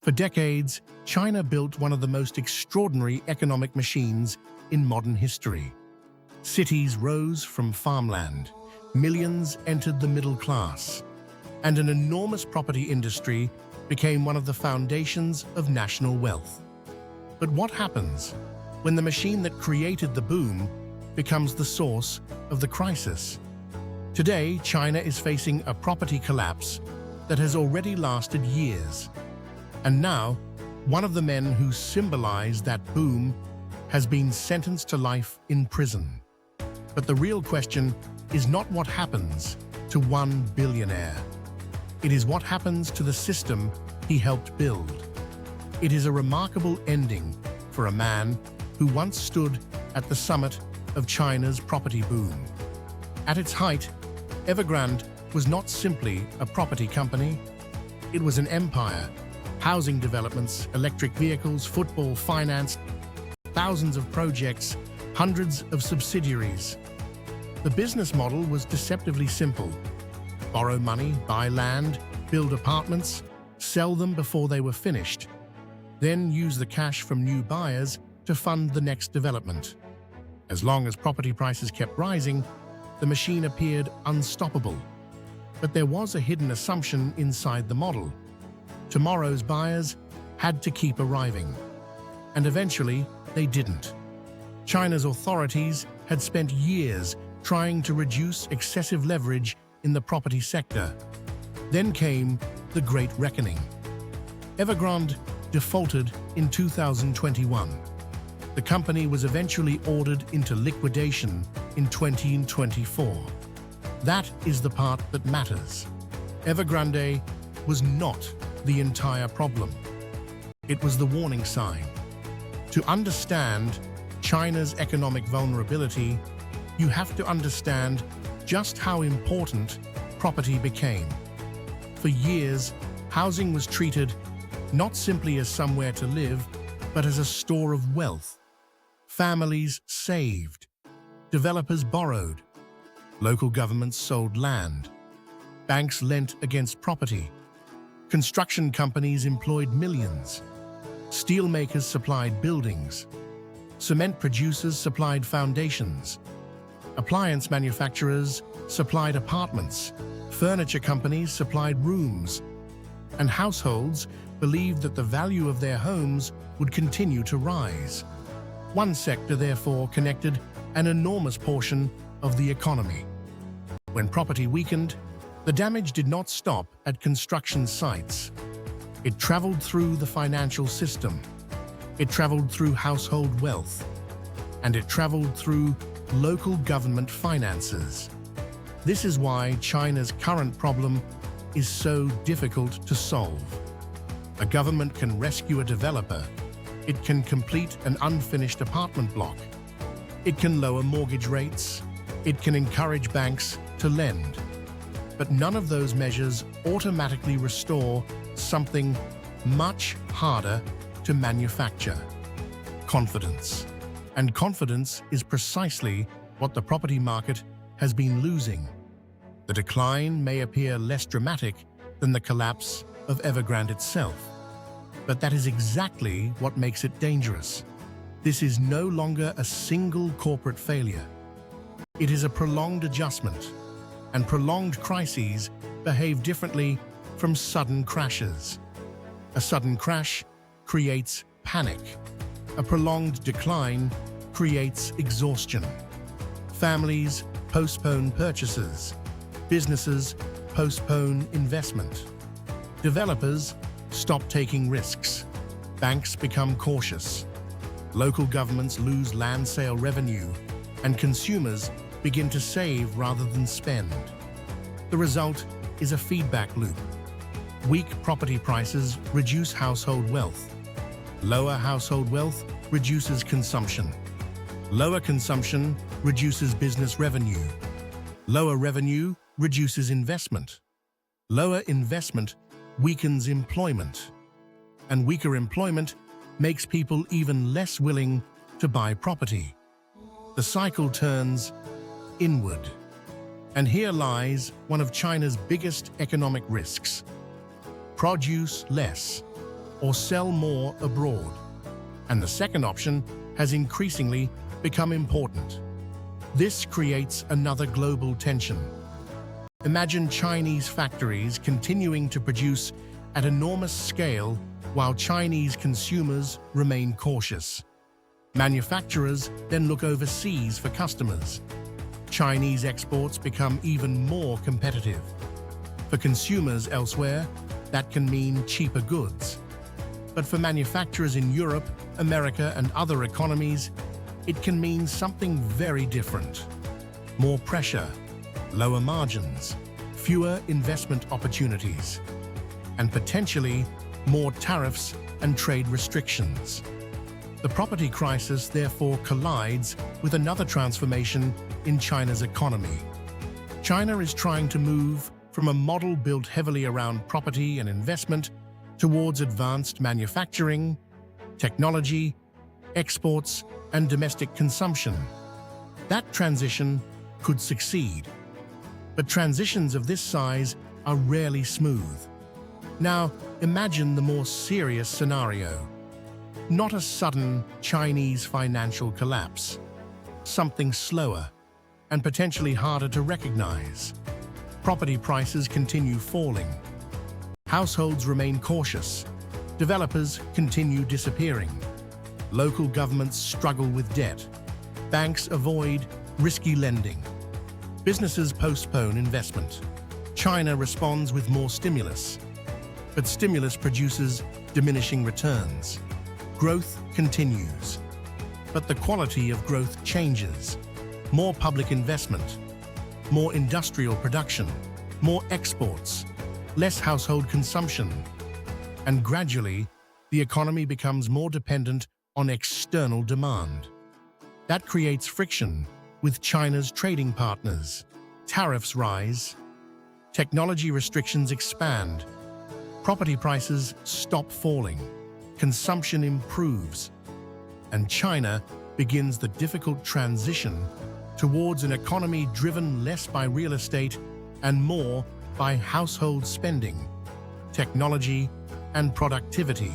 For decades, China built one of the most extraordinary economic machines in modern history. Cities rose from farmland, millions entered the middle class, and an enormous property industry became one of the foundations of national wealth. But what happens when the machine that created the boom becomes the source of the crisis? Today, China is facing a property collapse that has already lasted years. And now, one of the men who symbolized that boom has been sentenced to life in prison. But the real question is not what happens to one billionaire. It is what happens to the system he helped build. It is a remarkable ending for a man who once stood at the summit of China's property boom. At its height, Evergrande was not simply a property company. It was an empire. Housing developments, electric vehicles, football, finance, thousands of projects, hundreds of subsidiaries. The business model was deceptively simple. Borrow money, buy land, build apartments, sell them before they were finished, then use the cash from new buyers to fund the next development. As long as property prices kept rising, the machine appeared unstoppable. But there was a hidden assumption inside the model. Tomorrow's buyers had to keep arriving. And eventually, they didn't. China's authorities had spent years trying to reduce excessive leverage in the property sector. Then came the Great Reckoning. Evergrande defaulted in 2021. The company was eventually ordered into liquidation in 2024. That is the part that matters. Evergrande was not the entire problem. It was the warning sign. To understand China's economic vulnerability, you have to understand just how important property became. For years, housing was treated not simply as somewhere to live, but as a store of wealth. Families saved, developers borrowed, local governments sold land, banks lent against property, construction companies employed millions, steelmakers supplied buildings, cement producers supplied foundations, appliance manufacturers supplied apartments, furniture companies supplied rooms, and households believed that the value of their homes would continue to rise. One sector, therefore, connected an enormous portion of the economy. When property weakened, the damage did not stop at construction sites. It traveled through the financial system. It traveled through household wealth. And it traveled through local government finances. This is why China's current problem is so difficult to solve. A government can rescue a developer. It can complete an unfinished apartment block. It can lower mortgage rates. It can encourage banks to lend. But none of those measures automatically restore something much harder to manufacture: confidence. And confidence is precisely what the property market has been losing. The decline may appear less dramatic than the collapse of Evergrande itself, but that is exactly what makes it dangerous. This is no longer a single corporate failure. It is a prolonged adjustment, and prolonged crises behave differently from sudden crashes. A sudden crash creates panic. A prolonged decline creates exhaustion. Families postpone purchases. Businesses postpone investment. Developers stop taking risks. Banks become cautious. Local governments lose land sale revenue, and consumers begin to save rather than spend. The result is a feedback loop. Weak property prices reduce household wealth. Lower household wealth reduces consumption. Lower consumption reduces business revenue. Lower revenue reduces investment. Lower investment weakens employment. And weaker employment makes people even less willing to buy property. The cycle turns inward. And here lies one of China's biggest economic risks. Produce less, or sell more abroad. And the second option has increasingly become important. This creates another global tension. Imagine Chinese factories continuing to produce at enormous scale while Chinese consumers remain cautious. Manufacturers then look overseas for customers. Chinese exports become even more competitive. For consumers elsewhere, that can mean cheaper goods. But for manufacturers in Europe, America, and other economies, it can mean something very different. More pressure, lower margins, fewer investment opportunities, and potentially more tariffs and trade restrictions. The property crisis therefore collides with another transformation in China's economy. China is trying to move from a model built heavily around property and investment towards advanced manufacturing, technology, exports, and domestic consumption. That transition could succeed. But transitions of this size are rarely smooth. Now, imagine the more serious scenario. Not a sudden Chinese financial collapse. Something slower and potentially harder to recognize. Property prices continue falling. Households remain cautious. Developers continue disappearing. Local governments struggle with debt. Banks avoid risky lending. Businesses postpone investment. China responds with more stimulus. But stimulus produces diminishing returns. Growth continues. But the quality of growth changes. More public investment, more industrial production, more exports, less household consumption. And gradually, the economy becomes more dependent on external demand. That creates friction with China's trading partners. Tariffs rise, technology restrictions expand, property prices stop falling, consumption improves, and China begins the difficult transition towards an economy driven less by real estate and more by household spending, technology, and productivity.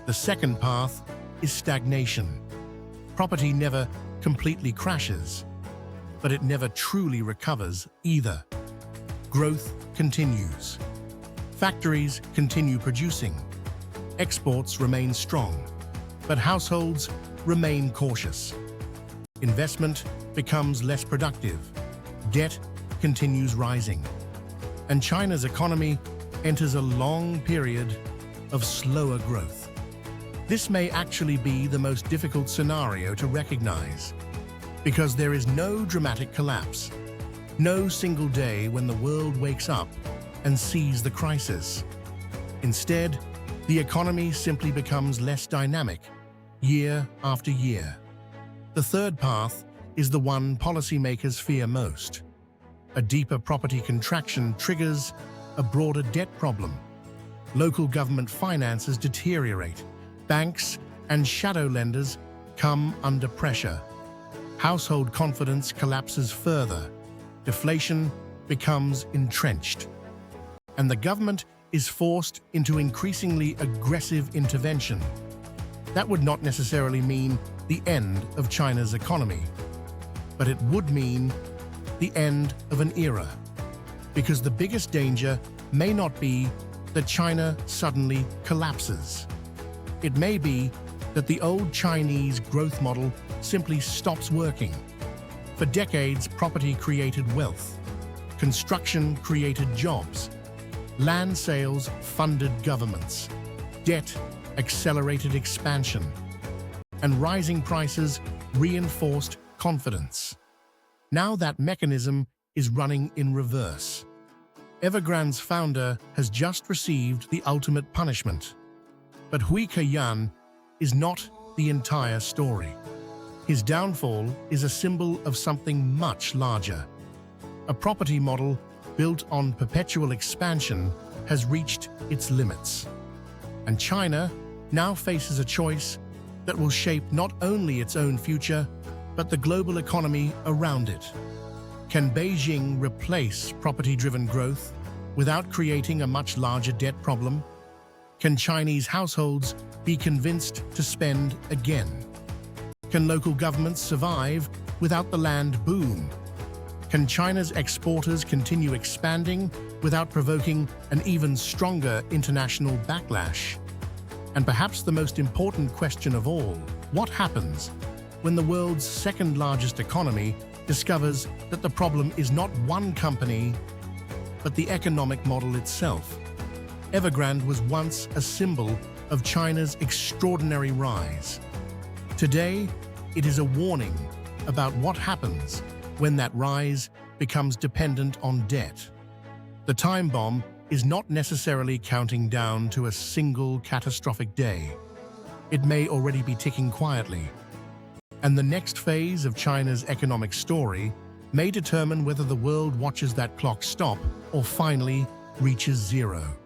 The second path is stagnation. Property never completely crashes, but it never truly recovers either. Growth continues. Factories continue producing. Exports remain strong, but households remain cautious. Investment becomes less productive. Debt continues rising. And China's economy enters a long period of slower growth. This may actually be the most difficult scenario to recognize, because there is no dramatic collapse, no single day when the world wakes up and sees the crisis. Instead, the economy simply becomes less dynamic, year after year. The third path is the one policymakers fear most. A deeper property contraction triggers a broader debt problem. Local government finances deteriorate. Banks and shadow lenders come under pressure. Household confidence collapses further. Deflation becomes entrenched. And the government is forced into increasingly aggressive intervention. That would not necessarily mean the end of China's economy, but it would mean the end of an era. Because the biggest danger may not be that China suddenly collapses. It may be that the old Chinese growth model simply stops working. For decades, property created wealth. Construction created jobs. Land sales funded governments. Debt accelerated expansion. And rising prices reinforced confidence. Now that mechanism is running in reverse. Evergrande's founder has just received the ultimate punishment. But Hui Ka Yan is not the entire story. His downfall is a symbol of something much larger. A property model built on perpetual expansion has reached its limits. And China now faces a choice that will shape not only its own future, but the global economy around it. Can Beijing replace property-driven growth without creating a much larger debt problem? Can Chinese households be convinced to spend again? Can local governments survive without the land boom? Can China's exporters continue expanding without provoking an even stronger international backlash? And perhaps the most important question of all, what happens when the world's second-largest economy discovers that the problem is not one company, but the economic model itself? Evergrande was once a symbol of China's extraordinary rise. Today, it is a warning about what happens when that rise becomes dependent on debt. The time bomb is not necessarily counting down to a single catastrophic day. It may already be ticking quietly. And the next phase of China's economic story may determine whether the world watches that clock stop or finally reaches zero.